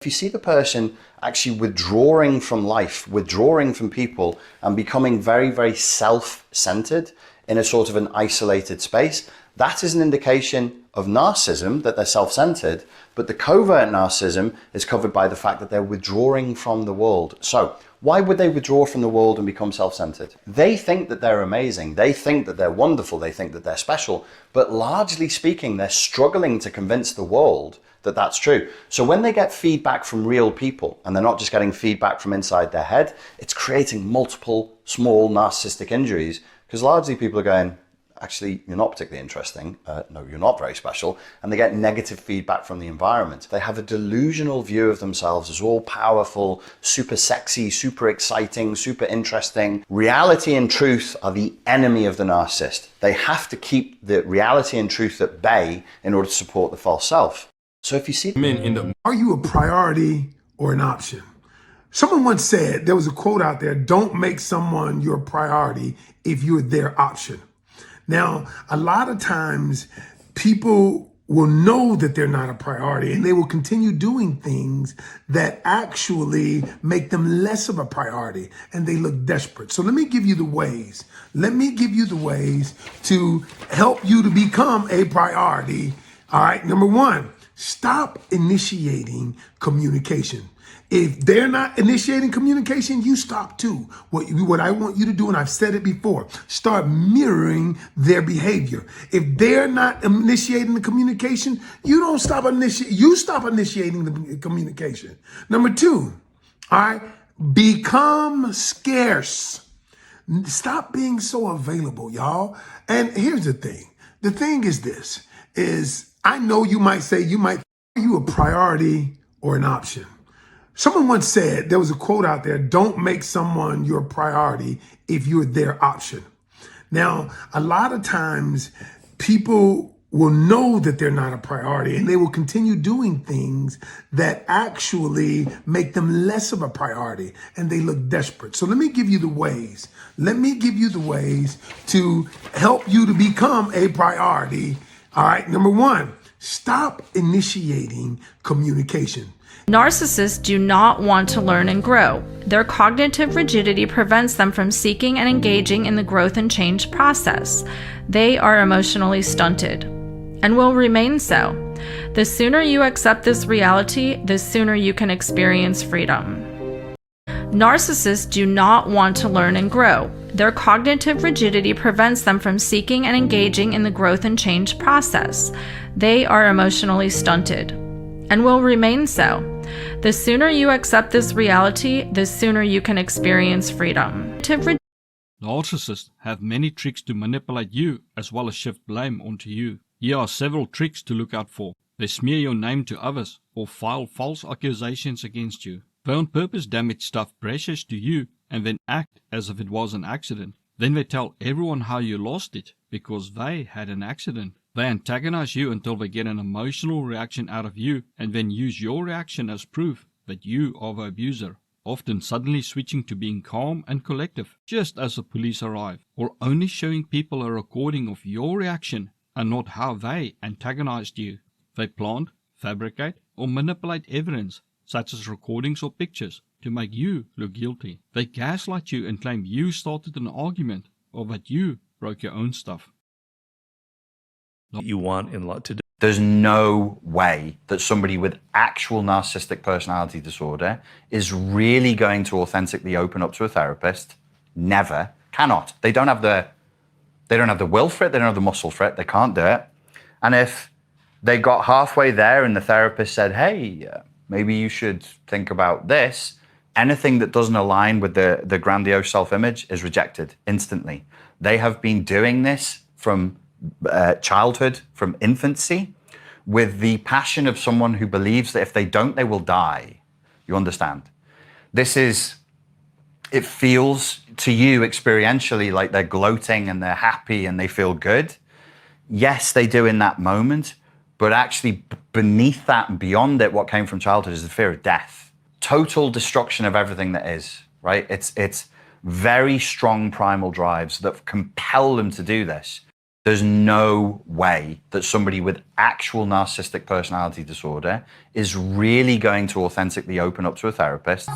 If you see the person actually withdrawing from life, withdrawing from people, and becoming very, very self-centered in a sort of an isolated space, that is an indication of narcissism, that they're self-centered, but the covert narcissism is covered by the fact that they're withdrawing from the world. So why would they withdraw from the world and become self-centered? They think that they're amazing. They think that they're wonderful. They think that they're special. But largely speaking, they're struggling to convince the world that that's true. So when they get feedback from real people, and they're not just getting feedback from inside their head, it's creating multiple small narcissistic injuries, because largely people are going, actually, you're not particularly interesting. No, you're not very special. And they get negative feedback from the environment. They have a delusional view of themselves as all powerful, super sexy, super exciting, super interesting. Reality and truth are the enemy of the narcissist. They have to keep the reality and truth at bay in order to support the false self. So if you see Are you a priority or an option? Someone once said, there was a quote out there, don't make someone your priority if you're their option. Now, a lot of times people will know that they're not a priority and they will continue doing things that actually make them less of a priority and they look desperate. So let me give you the ways. Let me give you the ways to help you to become a priority. All right. Number one, stop initiating communication. If they're not initiating communication, you stop too. What I want you to do, and I've said it before, start mirroring their behavior. If they're not initiating the communication, you stop initiating the communication. Number two, all right, become scarce. Stop being so available, y'all. And here's the thing. The thing is this, I know you might say, are you a priority or an option? Someone once said, there was a quote out there, don't make someone your priority if you're their option. Now, a lot of times people will know that they're not a priority and they will continue doing things that actually make them less of a priority and they look desperate. So let me give you the ways. Let me give you the ways to help you to become a priority. All right. Number one, stop initiating communication. Narcissists do not want to learn and grow. Their cognitive rigidity prevents them from seeking and engaging in the growth and change process. They are emotionally stunted and will remain so. The sooner you accept this reality, the sooner you can experience freedom. Narcissists do not want to learn and grow. Their cognitive rigidity prevents them from seeking and engaging in the growth and change process. They are emotionally stunted and will remain so. The sooner you accept this reality, the sooner you can experience freedom. Narcissists have many tricks to manipulate you as well as shift blame onto you. Here are several tricks to look out for. They smear your name to others or file false accusations against you. They on purpose damage stuff precious to you and then act as if it was an accident. Then they tell everyone how you lost it because they had an accident. They antagonize you until they get an emotional reaction out of you and then use your reaction as proof that you are the abuser, often suddenly switching to being calm and collective just as the police arrive, or only showing people a recording of your reaction and not how they antagonized you. They plant, fabricate, or manipulate evidence, such as recordings or pictures, to make you look guilty. They gaslight you and claim you started an argument or that you broke your own stuff. You want in to do. There's no way that somebody with actual narcissistic personality disorder is really going to authentically open up to a therapist. Never. Cannot. They don't have the will for it. They don't have the muscle for it. They can't do it. And if they got halfway there and the therapist said, hey, maybe you should think about this, anything that doesn't align with the grandiose self-image is rejected instantly. They have been doing this from childhood, from infancy, with the passion of someone who believes that if they don't, they will die. You understand? It feels to you experientially like they're gloating and they're happy and they feel good. Yes, they do in that moment, but actually beneath that and beyond it, what came from childhood is the fear of death. Total destruction of everything that is, right? It's very strong primal drives that compel them to do this. There's no way that somebody with actual narcissistic personality disorder is really going to authentically open up to a therapist.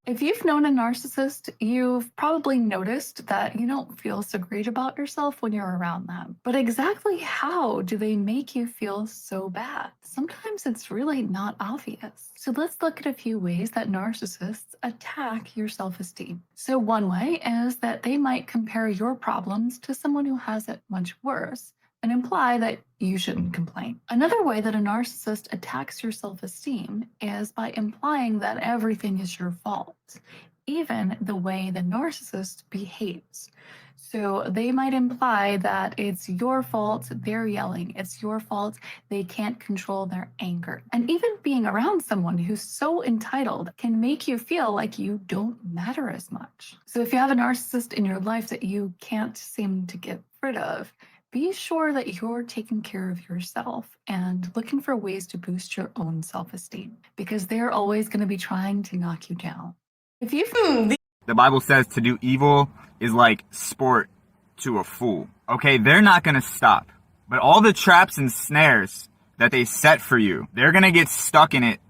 If you've known a narcissist, you've probably noticed that you don't feel so great about yourself when you're around them. But exactly how do they make you feel so bad? Sometimes it's really not obvious. So let's look at a few ways that narcissists attack your self-esteem. So one way is that they might compare your problems to someone who has it much worse and imply that you shouldn't complain. Another way that a narcissist attacks your self-esteem is by implying that everything is your fault, even the way the narcissist behaves. So they might imply that it's your fault they're yelling, it's your fault they can't control their anger. And even being around someone who's so entitled can make you feel like you don't matter as much. So if you have a narcissist in your life that you can't seem to get rid of, be sure that you're taking care of yourself and looking for ways to boost your own self-esteem, because they're always going to be trying to knock you down. If you The Bible says to do evil is like sport to a fool. Okay, they're not going to stop. But all the traps and snares that they set for you, they're going to get stuck in it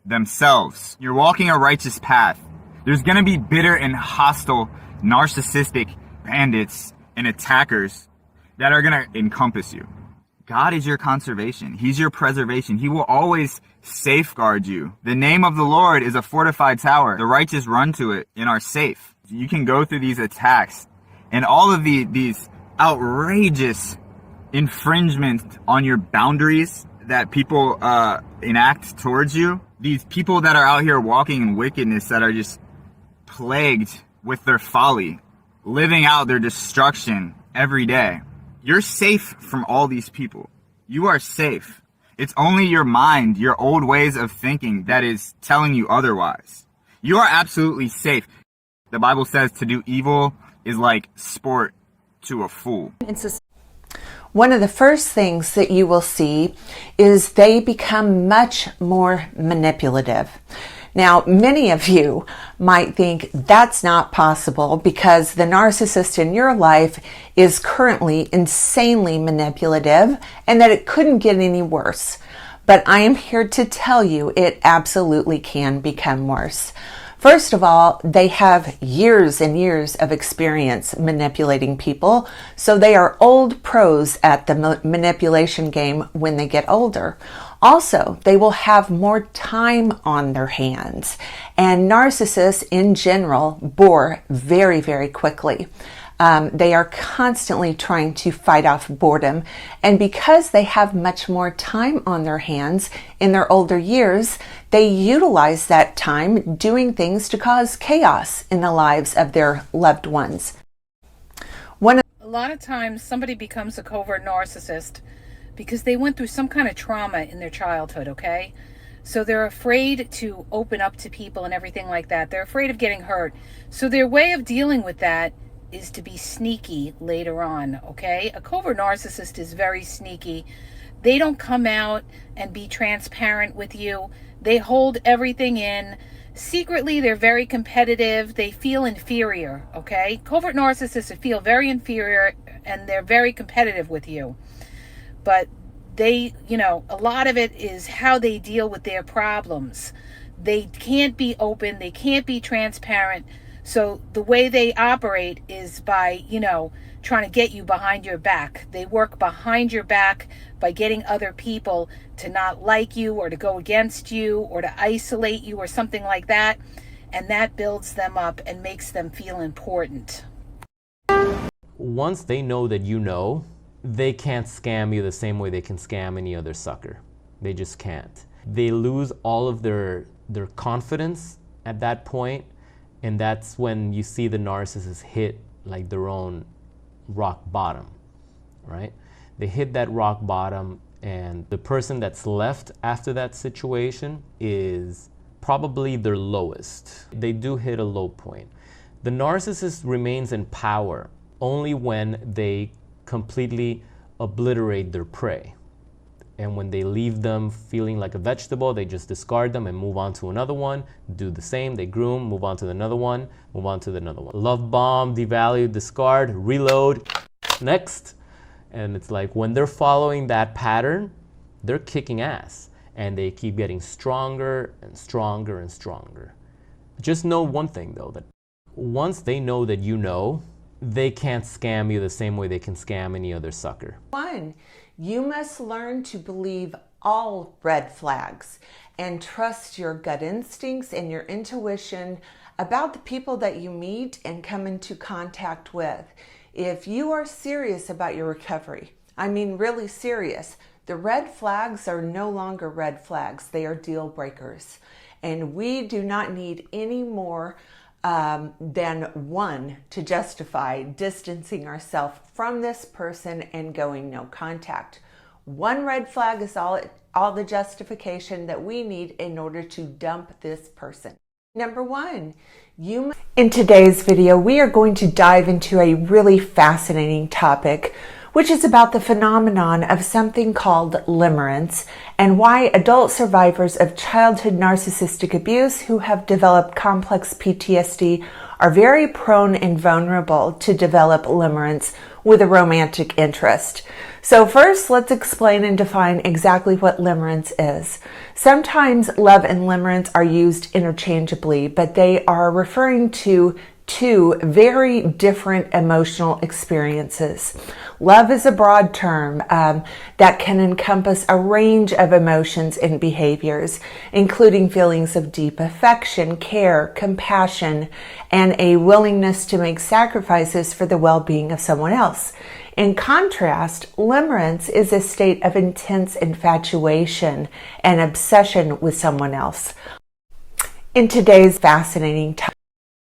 themselves. You're walking a righteous path. There's going to be bitter and hostile, narcissistic bandits and attackers that are going to encompass you. God is your conservation. He's your preservation. He will always safeguard you. The name of the Lord is a fortified tower. The righteous run to it and are safe. You can go through these attacks and all of these outrageous infringements on your boundaries that people enact towards you. These people that are out here walking in wickedness, that are just plagued with their folly, living out their destruction every day. You're safe from all these people. You are safe. It's only your mind, your old ways of thinking, that is telling you otherwise. You are absolutely safe. The Bible says to do evil is like sport to a fool. One of the first things that you will see is they become much more manipulative. Now, many of you might think that's not possible because the narcissist in your life is currently insanely manipulative and that it couldn't get any worse. But I am here to tell you it absolutely can become worse. First of all, they have years and years of experience manipulating people, so they are old pros at the manipulation game when they get older. Also, they will have more time on their hands, and narcissists in general bore very, very quickly. They are constantly trying to fight off boredom, and because they have much more time on their hands in their older years, they utilize that time doing things to cause chaos in the lives of their loved ones. A lot of times somebody becomes a covert narcissist because they went through some kind of trauma in their childhood, okay? So they're afraid to open up to people and everything like that. They're afraid of getting hurt. So their way of dealing with that is to be sneaky later on, okay? A covert narcissist is very sneaky. They don't come out and be transparent with you. They hold everything in. Secretly, they're very competitive. They feel inferior, okay? Covert narcissists feel very inferior and they're very competitive with you. But they, a lot of it is how they deal with their problems. They can't be open. They can't be transparent. So the way they operate is by, trying to get you behind your back. They work behind your back by getting other people to not like you or to go against you or to isolate you or something like that. And that builds them up and makes them feel important. Once they know that they can't scam you the same way they can scam any other sucker. They just can't. They lose all of their confidence at that point, and that's when you see the narcissist hit like their own rock bottom, right? They hit that rock bottom, and the person that's left after that situation is probably their lowest. They do hit a low point. The narcissist remains in power only when they completely obliterate their prey. And when they leave them feeling like a vegetable, they just discard them and move on to another one, do the same, they groom, move on to another one, move on to another one. Love bomb, devalue, discard, reload. Next, And it's like when they're following that pattern, they're kicking ass and they keep getting stronger and stronger and stronger. Just know one thing though, that once they know that you know, they can't scam you the same way they can scam any other sucker. 1, you must learn to believe all red flags and trust your gut instincts and your intuition about the people that you meet and come into contact with. If you are serious about your recovery, I mean really serious, the red flags are no longer red flags, they are deal breakers. And we do not need any more than one to justify distancing ourselves from this person and going no contact. One red flag is all the justification that we need in order to dump this person. Number 1, in today's video, we are going to dive into a really fascinating topic, which is about the phenomenon of something called limerence and why adult survivors of childhood narcissistic abuse who have developed complex PTSD are very prone and vulnerable to develop limerence with a romantic interest. So first, let's explain and define exactly what limerence is. Sometimes love and limerence are used interchangeably, but they are referring to two very different emotional experiences. Love is a broad term that can encompass a range of emotions and behaviors, including feelings of deep affection, care, compassion, and a willingness to make sacrifices for the well-being of someone else. In contrast, limerence is a state of intense infatuation and obsession with someone else. In today's fascinating topic,